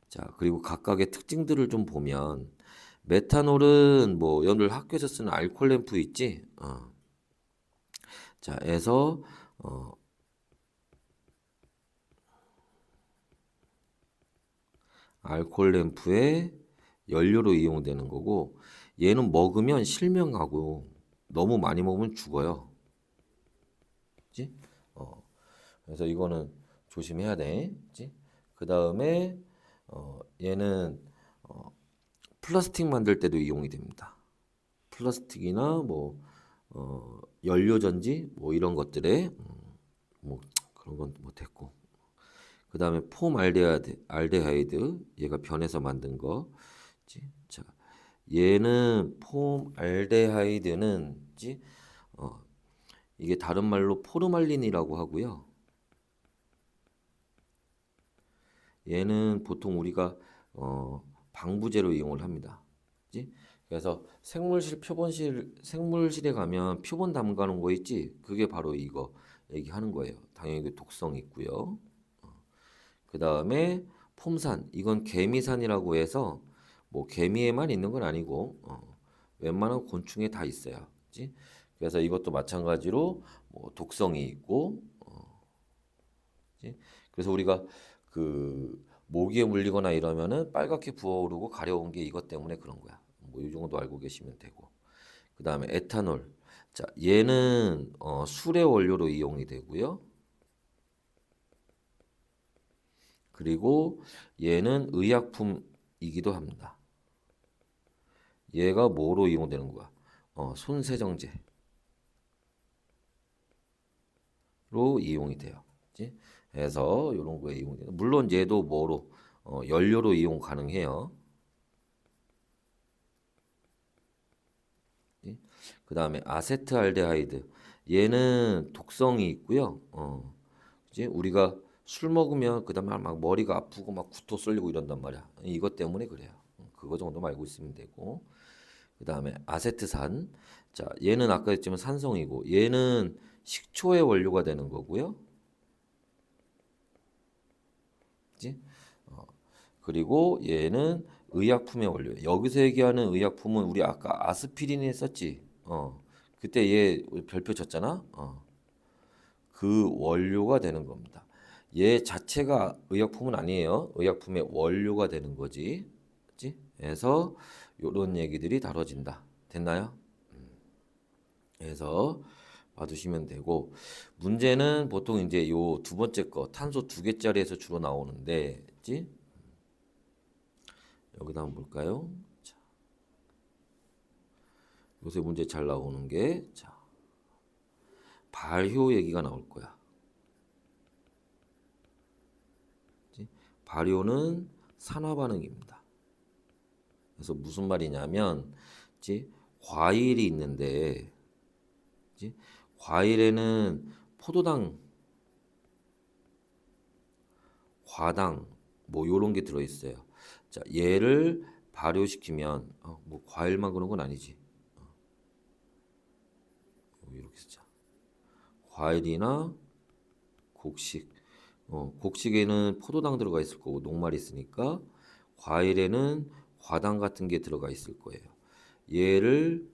자, 그리고 각각의 특징들을 좀 보면 메탄올은 뭐 여러분들 학교에서 쓰는 알코올 램프 있지? 자, 에서 알코올 램프의 연료로 이용되는 거고 얘는 먹으면 실명하고 너무 많이 먹으면 죽어요. 그치? 그래서 이거는 조심해야 돼. 그치? 그 다음에 얘는 플라스틱 만들 때도 이용이 됩니다. 플라스틱이나 뭐 연료 전지 뭐 이런 것들에 뭐 그런 건 못했고 그 다음에 폼 알데하이드 얘가 변해서 만든 거. 자, 얘는 폼 알데하이드는 이게 다른 말로 포르말린이라고 하고요. 얘는 보통 우리가 방부제로 이용을 합니다. 그치? 그래서 생물실에 가면 표본 담가놓은 거 있지? 그게 바로 이거 얘기하는 거예요. 당연히 그 독성 있고요. 그 다음에 폼산 이건 개미산이라고 해서 뭐 개미에만 있는 건 아니고 웬만한 곤충에 다 있어요. 그치? 그래서 이것도 마찬가지로 뭐 독성이 있고 그치? 그래서 우리가 그 모기에 물리거나 이러면은 빨갛게 부어오르고 가려운 게 이것 때문에 그런 거야. 뭐 이 정도 알고 계시면 되고. 그 다음에 에탄올. 자, 얘는 술의 원료로 이용이 되고요. 그리고 얘는 의약품이기도 합니다. 얘가 뭐로 이용되는 거야? 손세정제로 이용이 돼요. 그치? 그래서 이런 거에 이용이 돼요. 물론 얘도 뭐로 연료로 이용 가능해요. 그 다음에 아세트알데하이드 얘는 독성이 있고요. 그치? 우리가 술 먹으면 그다음에 막 머리가 아프고 막 구토 쏠리고 이런단 말이야. 이것 때문에 그래요. 그거 정도만 알고 있으면 되고. 그다음에 아세트산. 자, 얘는 아까 했지만 산성이고 얘는 식초의 원료가 되는 거고요. 그지? 그리고 얘는 의약품의 원료. 여기서 얘기하는 의약품은 우리 아까 아스피린에 썼지. 그때 얘 별표 쳤잖아. 그 원료가 되는 겁니다. 얘 자체가 의약품은 아니에요. 의약품의 원료가 되는 거지. 그치? 그래서 요런 얘기들이 다뤄진다. 됐나요? 그래서 봐두시면 되고 문제는 보통 이제 요 두 번째 거 탄소 두 개짜리에서 주로 나오는데, 그치? 여기다 한번 볼까요? 자, 요새 문제 잘 나오는 게 자, 발효 얘기가 나올 거야. 그치? 발효는 산화 반응입니다. 그래서 무슨 말이냐면, 그치? 과일이 있는데, 그치? 과일에는 포도당, 과당, 뭐 요런 게 들어있어요. 자, 얘를 발효시키면, 뭐 과일만 그런 건 아니지. 이렇게 쓰자. 과일이나 곡식. 곡식에는 포도당 들어가 있을 거고 녹말이 있으니까 과일에는 과당 같은 게 들어가 있을 거예요. 얘를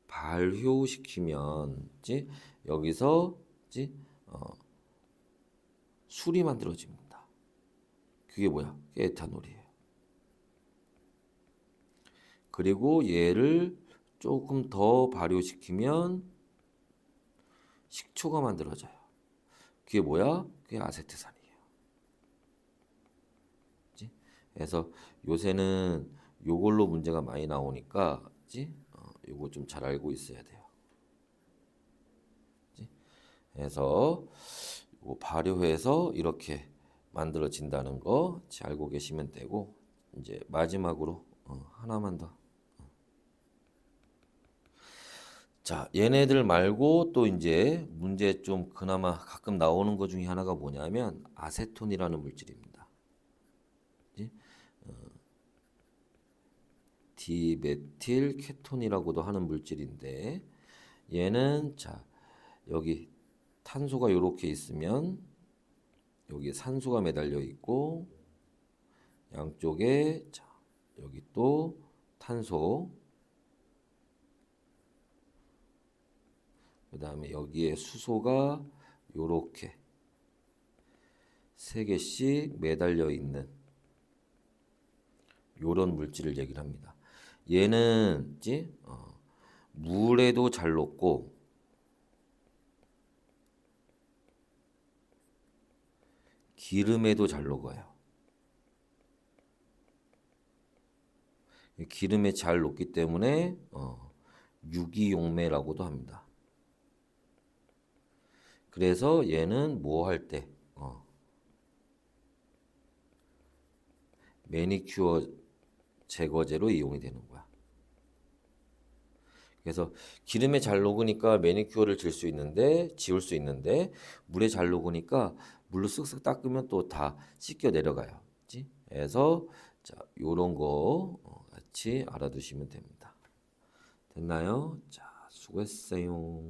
발효시키면 지 여기서 지 술이 만들어집니다. 그게 뭐야? 에탄올이에요. 그리고 얘를 조금 더 발효시키면 식초가 만들어져요. 그게 뭐야? 그게 아세트산이에요. 그치? 그래서 요새는 요걸로 문제가 많이 나오니까, 그치? 요거 좀 잘 알고 있어야 돼요. 그치? 그래서 요거 발효해서 이렇게 만들어진다는 거 알고 계시면 되고, 이제 마지막으로 하나만 더. 자, 얘네들 말고 또 이제 문제 좀 그나마 가끔 나오는 것 중에 하나가 뭐냐면 아세톤이라는 물질입니다. 그치? 디메틸 케톤이라고도 하는 물질인데 얘는 자, 여기 탄소가 이렇게 있으면 여기 산소가 매달려 있고 양쪽에 자, 여기 또 탄소, 그 다음에 여기에 수소가 요렇게 세 개씩 매달려 있는 요런 물질을 얘기를 합니다. 얘는 물에도 잘 녹고 기름에도 잘 녹아요. 기름에 잘 녹기 때문에 유기용매라고도 합니다. 그래서 얘는 뭐 할 때 매니큐어 제거제로 이용이 되는 거야. 그래서 기름에 잘 녹으니까 매니큐어를 지울 수 있는데 물에 잘 녹으니까 물로 쓱쓱 닦으면 또 다 씻겨 내려가요. 그치? 그래서 자, 요런 거 같이 알아두시면 됩니다. 됐나요? 자, 수고했어요.